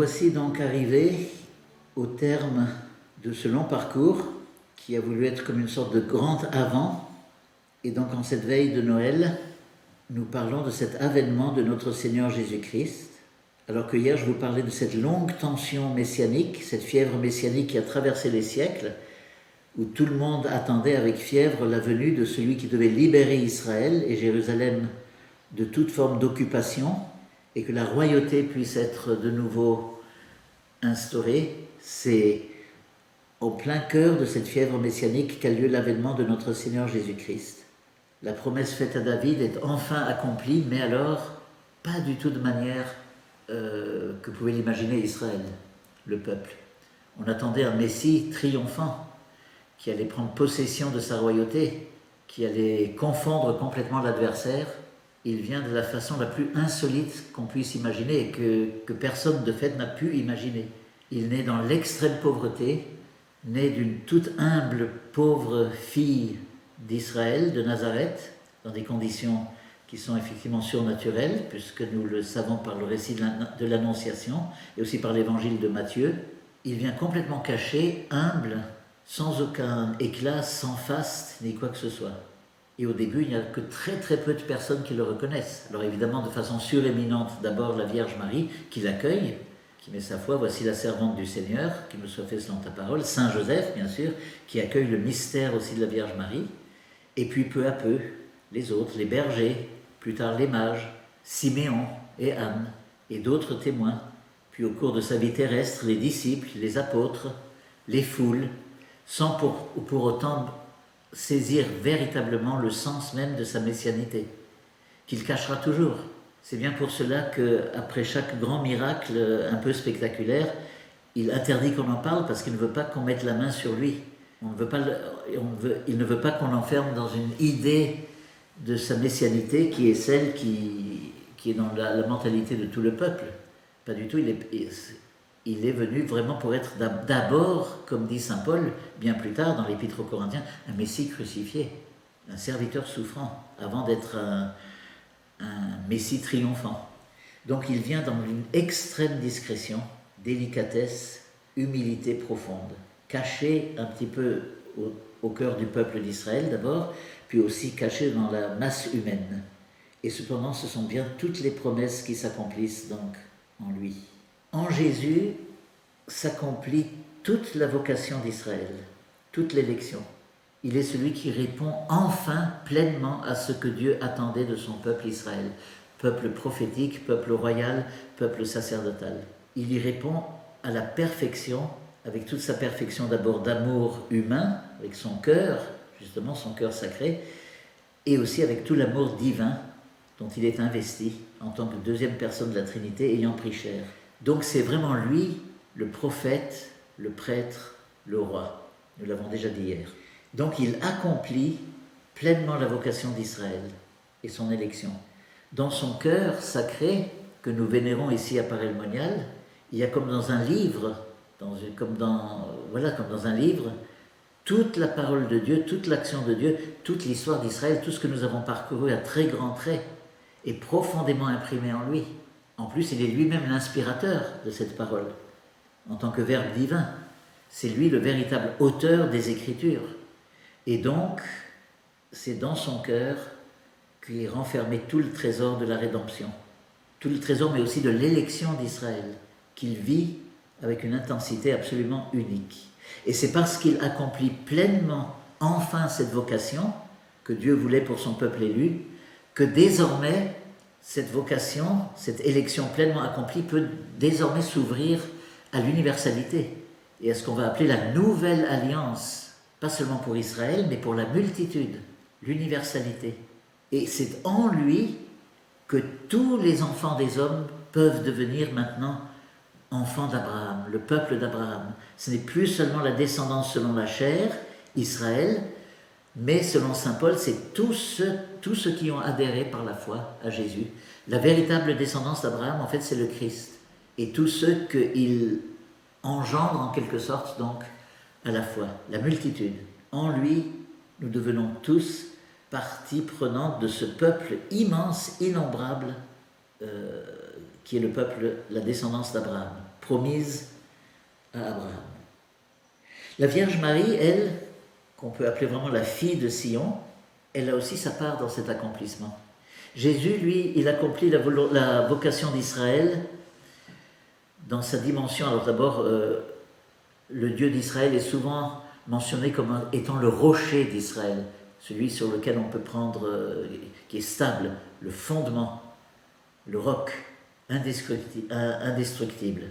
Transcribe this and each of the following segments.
voici donc arrivés au terme de ce long parcours qui a voulu être comme une sorte de grand avant. Et donc en cette veille de Noël, nous parlons de cet avènement de notre Seigneur Jésus-Christ. Alors que hier je vous parlais de cette longue tension messianique, cette fièvre messianique qui a traversé les siècles, où tout le monde attendait avec fièvre la venue de celui qui devait libérer Israël et Jérusalem de toute forme d'occupation, et que la royauté puisse être de nouveau instaurée. C'est au plein cœur de cette fièvre messianique qu'a lieu l'avènement de notre Seigneur Jésus-Christ. La promesse faite à David est enfin accomplie, mais alors pas du tout de manière que pouvait l'imaginer Israël, le peuple. On attendait un Messie triomphant, qui allait prendre possession de sa royauté, qui allait confondre complètement l'adversaire. Il vient de la façon la plus insolite qu'on puisse imaginer et que personne de fait n'a pu imaginer. Il naît dans l'extrême pauvreté, né d'une toute humble pauvre fille d'Israël, de Nazareth, dans des conditions qui sont effectivement surnaturelles, puisque nous le savons par le récit de l'Annonciation et aussi par l'évangile de Matthieu. Il vient complètement caché, humble, sans aucun éclat, sans faste, ni quoi que ce soit. Et au début, il n'y a que très très peu de personnes qui le reconnaissent. Alors évidemment, de façon suréminente, d'abord la Vierge Marie, qui l'accueille, qui met sa foi, voici la servante du Seigneur, qui me soit fait selon ta parole. Saint Joseph, bien sûr, qui accueille le mystère aussi de la Vierge Marie. Et puis peu à peu, les autres, les bergers, plus tard les mages, Siméon et Anne, et d'autres témoins. Puis au cours de sa vie terrestre, les disciples, les apôtres, les foules, sans pour autant saisir véritablement le sens même de sa messianité, qu'il cachera toujours. C'est bien pour cela qu'après chaque grand miracle un peu spectaculaire, il interdit qu'on en parle parce qu'il ne veut pas qu'on mette la main sur lui. Il ne veut pas qu'on l'enferme dans une idée de sa messianité qui est celle qui est dans la mentalité de tout le peuple. Pas du tout, il est venu vraiment pour être d'abord, comme dit saint Paul, bien plus tard dans l'Épître aux Corinthiens, un Messie crucifié, un serviteur souffrant, avant d'être un Messie triomphant. Donc il vient dans une extrême discrétion, délicatesse, humilité profonde, caché un petit peu au cœur du peuple d'Israël d'abord, puis aussi caché dans la masse humaine. Et cependant, ce sont bien toutes les promesses qui s'accomplissent donc en lui. En Jésus s'accomplit toute la vocation d'Israël, toute l'élection. Il est celui qui répond enfin pleinement à ce que Dieu attendait de son peuple Israël, peuple prophétique, peuple royal, peuple sacerdotal. Il y répond à la perfection, avec toute sa perfection d'abord d'amour humain, avec son cœur, justement son cœur sacré, et aussi avec tout l'amour divin dont il est investi en tant que deuxième personne de la Trinité ayant pris chair. Donc c'est vraiment lui, le prophète, le prêtre, le roi. Nous l'avons déjà dit hier. Donc il accomplit pleinement la vocation d'Israël et son élection. Dans son cœur sacré, que nous vénérons ici à Paray-le-Monial, il y a comme dans un livre, comme dans un livre, toute la parole de Dieu, toute l'action de Dieu, toute l'histoire d'Israël, tout ce que nous avons parcouru à très grands traits, est profondément imprimé en lui. En plus, il est lui-même l'inspirateur de cette parole, en tant que Verbe divin. C'est lui le véritable auteur des Écritures. Et donc, c'est dans son cœur qu'est renfermé tout le trésor de la rédemption. Tout le trésor, mais aussi de l'élection d'Israël, qu'il vit avec une intensité absolument unique. Et c'est parce qu'il accomplit pleinement, enfin, cette vocation que Dieu voulait pour son peuple élu, que désormais, cette vocation, cette élection pleinement accomplie peut désormais s'ouvrir à l'universalité et à ce qu'on va appeler la nouvelle alliance, pas seulement pour Israël, mais pour la multitude, l'universalité. Et c'est en lui que tous les enfants des hommes peuvent devenir maintenant enfants d'Abraham, le peuple d'Abraham. Ce n'est plus seulement la descendance selon la chair, Israël, mais selon saint Paul, c'est tous ceux qui ont adhéré par la foi à Jésus. La véritable descendance d'Abraham, en fait, c'est le Christ. Et tous ceux qu'il engendre en quelque sorte, donc, à la foi, la multitude. En lui, nous devenons tous partie prenante de ce peuple immense, innombrable, qui est le peuple, la descendance d'Abraham. promise à Abraham. La Vierge Marie, elle, qu'on peut appeler vraiment la fille de Sion, elle a aussi sa part dans cet accomplissement. Jésus, lui, il accomplit la vocation d'Israël dans sa dimension. Alors d'abord, le Dieu d'Israël est souvent mentionné comme étant le rocher d'Israël, celui sur lequel on peut prendre, qui est stable, le fondement, le roc, indestructible.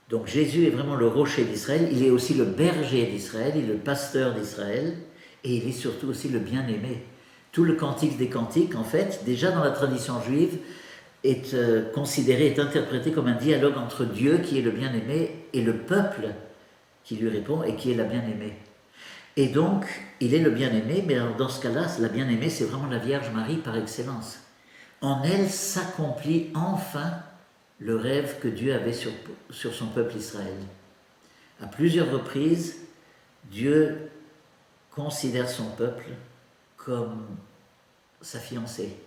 Donc Jésus est vraiment le rocher d'Israël, il est aussi le berger d'Israël, il est le pasteur d'Israël, et il est surtout aussi le bien-aimé. Tout le cantique des cantiques, en fait, déjà dans la tradition juive, est considéré, est interprété comme un dialogue entre Dieu, qui est le bien-aimé, et le peuple qui lui répond et qui est la bien-aimée. Et donc, il est le bien-aimé, mais alors dans ce cas-là, la bien-aimée, c'est vraiment la Vierge Marie par excellence. En elle s'accomplit enfin le rêve que Dieu avait sur son peuple Israël. À plusieurs reprises, Dieu considère son peuple comme sa fiancée,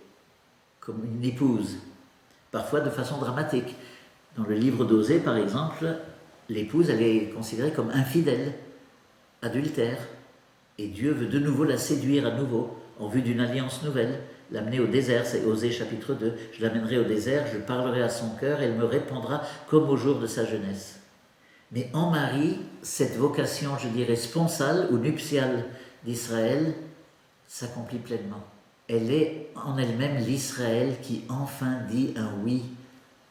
comme une épouse, parfois de façon dramatique. Dans le livre d'Osée, par exemple, l'épouse, elle est considérée comme infidèle, adultère, et Dieu veut de nouveau la séduire à nouveau, en vue d'une alliance nouvelle, l'amener au désert, c'est Osée chapitre 2, je l'amènerai au désert, je parlerai à son cœur, elle me répondra comme au jour de sa jeunesse. Mais en Marie, cette vocation, je dirais, sponsale ou nuptiale d'Israël s'accomplit pleinement. Elle est en elle-même l'Israël qui enfin dit un oui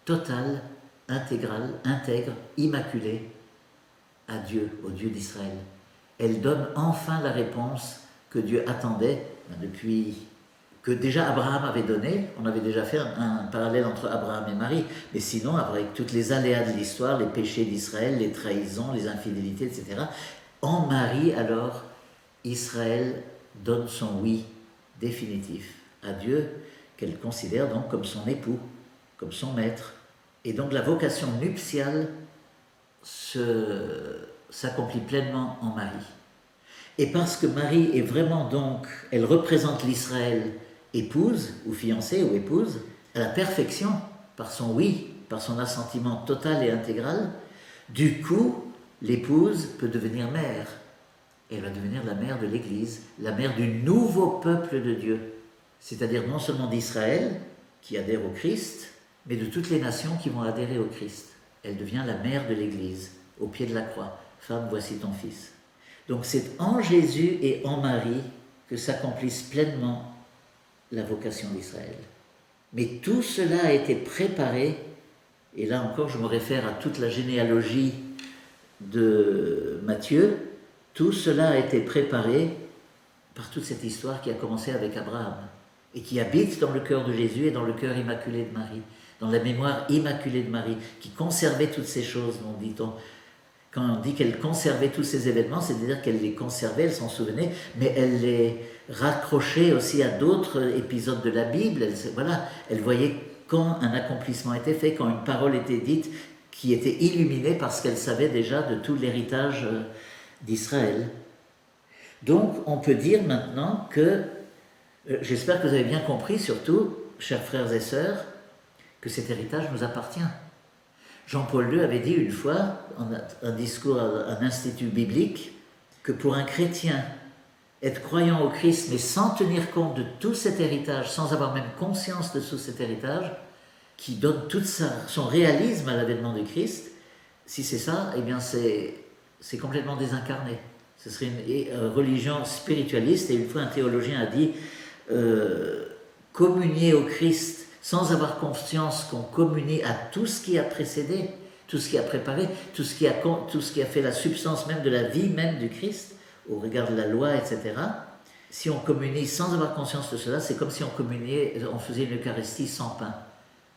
total, intégral, intègre, immaculé à Dieu, au Dieu d'Israël. Elle donne enfin la réponse que Dieu attendait depuis que déjà Abraham avait donné. On avait déjà fait un parallèle entre Abraham et Marie, mais sinon, avec toutes les aléas de l'histoire, les péchés d'Israël, les trahisons, les infidélités, etc., en Marie, alors, Israël donne son oui définitif à Dieu, qu'elle considère donc comme son époux, comme son maître. Et donc la vocation nuptiale s'accomplit pleinement en Marie. Et parce que Marie est vraiment donc, elle représente l'Israël épouse ou fiancée ou épouse à la perfection, par son oui, par son assentiment total et intégral, du coup, l'épouse peut devenir mère. Elle va devenir la mère de l'Église, la mère du nouveau peuple de Dieu, c'est-à-dire non seulement d'Israël, qui adhère au Christ, mais de toutes les nations qui vont adhérer au Christ. Elle devient la mère de l'Église, au pied de la croix. Femme, voici ton fils. Donc c'est en Jésus et en Marie que s'accomplisse pleinement la vocation d'Israël. Mais tout cela a été préparé, et là encore je me réfère à toute la généalogie de Matthieu, tout cela a été préparé par toute cette histoire qui a commencé avec Abraham et qui habite dans le cœur de Jésus et dans le cœur immaculé de Marie, dans la mémoire immaculée de Marie, qui conservait toutes ces choses, dit-on. Quand on dit qu'elle conservait tous ces événements, c'est-à-dire qu'elle les conservait, elle s'en souvenait, mais elle les raccrochait aussi à d'autres épisodes de la Bible. Elle voyait quand un accomplissement était fait, quand une parole était dite, qui était illuminée parce qu'elle savait déjà de tout l'héritage d'Israël. Donc, on peut dire maintenant que, j'espère que vous avez bien compris, surtout, chers frères et sœurs, que cet héritage nous appartient. Jean-Paul II avait dit une fois, en un discours à un institut biblique, que pour un chrétien, être croyant au Christ, mais sans tenir compte de tout cet héritage, sans avoir même conscience de tout cet héritage, qui donne tout son réalisme à l'avènement du Christ, si c'est ça, eh bien c'est complètement désincarné. Ce serait une religion spiritualiste, et une fois un théologien a dit communier au Christ sans avoir conscience qu'on communie à tout ce qui a précédé, tout ce qui a préparé, tout ce qui a fait la substance même de la vie même du Christ, au regard de la loi, etc. Si on communie sans avoir conscience de cela, c'est comme si on faisait une Eucharistie sans pain,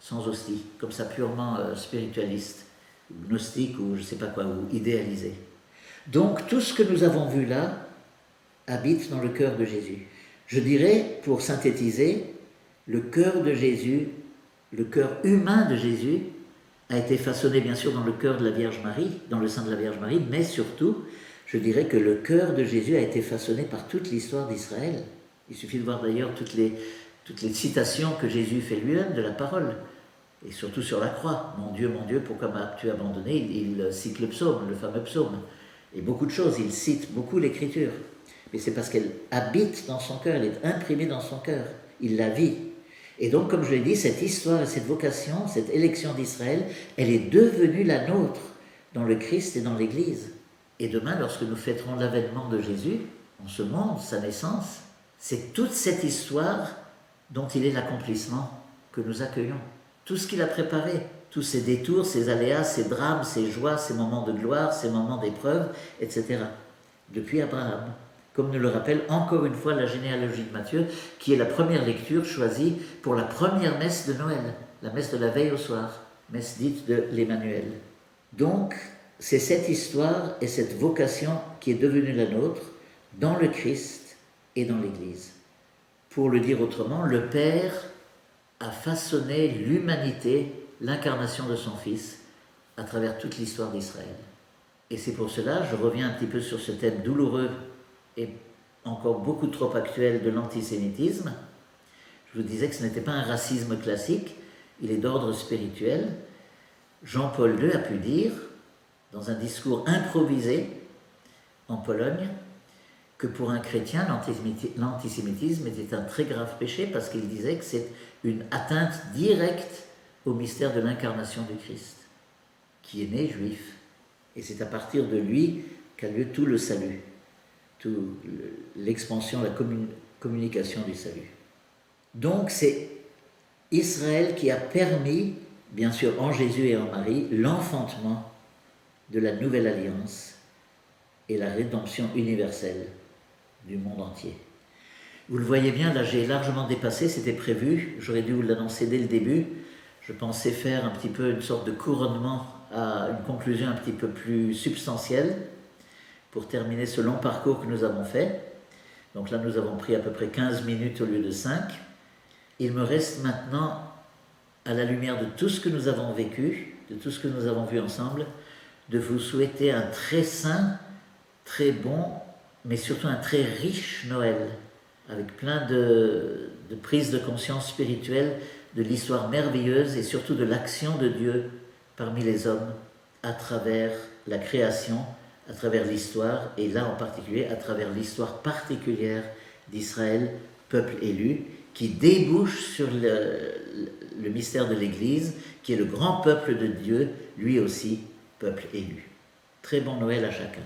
sans hostie, comme ça purement spiritualiste, ou gnostique, ou je ne sais pas quoi, ou idéalisé. Donc tout ce que nous avons vu là habite dans le cœur de Jésus. Je dirais, pour synthétiser, le cœur de Jésus, le cœur humain de Jésus, a été façonné bien sûr dans le cœur de la Vierge Marie, dans le sein de la Vierge Marie, mais surtout, je dirais que le cœur de Jésus a été façonné par toute l'histoire d'Israël. Il suffit de voir d'ailleurs toutes les citations que Jésus fait lui-même de la parole. et surtout sur la croix. Mon Dieu, pourquoi m'as-tu abandonné? Il cite le psaume, le fameux psaume, et beaucoup de choses, il cite beaucoup l'Écriture. Mais c'est parce qu'elle habite dans son cœur, elle est imprimée dans son cœur, il la vit. Et donc, comme je l'ai dit, cette histoire et cette vocation, cette élection d'Israël, elle est devenue la nôtre dans le Christ et dans l'Église. Et demain, lorsque nous fêterons l'avènement de Jésus, en ce monde, sa naissance, c'est toute cette histoire dont il est l'accomplissement que nous accueillons. Tout ce qu'il a préparé, tous ses détours, ses aléas, ses drames, ses joies, ses moments de gloire, ses moments d'épreuve, etc. Depuis Abraham, comme nous le rappelle encore une fois la généalogie de Matthieu, qui est la première lecture choisie pour la première messe de Noël, la messe de la veille au soir, messe dite de l'Emmanuel. Donc, c'est cette histoire et cette vocation qui est devenue la nôtre dans le Christ et dans l'Église. Pour le dire autrement, le Père a façonné l'humanité, l'incarnation de son Fils, à travers toute l'histoire d'Israël. Et c'est pour cela, je reviens un petit peu sur ce thème douloureux et encore beaucoup trop actuel de l'antisémitisme. Je vous disais que ce n'était pas un racisme classique, il est d'ordre spirituel. Jean-Paul II a pu dire, dans un discours improvisé en Pologne, que pour un chrétien, l'antisémitisme était un très grave péché parce qu'il disait que c'est une atteinte directe au mystère de l'incarnation du Christ, qui est né juif. Et c'est à partir de lui qu'a lieu tout le salut, toute l'expansion, la communication du salut. Donc c'est Israël qui a permis, bien sûr en Jésus et en Marie, l'enfantement de la nouvelle alliance et la rédemption universelle du monde entier. Vous le voyez bien, là j'ai largement dépassé, c'était prévu, j'aurais dû vous l'annoncer dès le début. Je pensais faire un petit peu une sorte de couronnement à une conclusion un petit peu plus substantielle pour terminer ce long parcours que nous avons fait. Donc là nous avons pris à peu près 15 minutes au lieu de 5. Il me reste maintenant, à la lumière de tout ce que nous avons vécu, de tout ce que nous avons vu ensemble, de vous souhaiter un très saint, très bon, mais surtout un très riche Noël, avec plein de prises de conscience spirituelle de l'histoire merveilleuse et surtout de l'action de Dieu parmi les hommes à travers la création, à travers l'histoire, et là en particulier à travers l'histoire particulière d'Israël, peuple élu, qui débouche sur le mystère de l'Église, qui est le grand peuple de Dieu, lui aussi, peuple élu. Très bon Noël à chacun.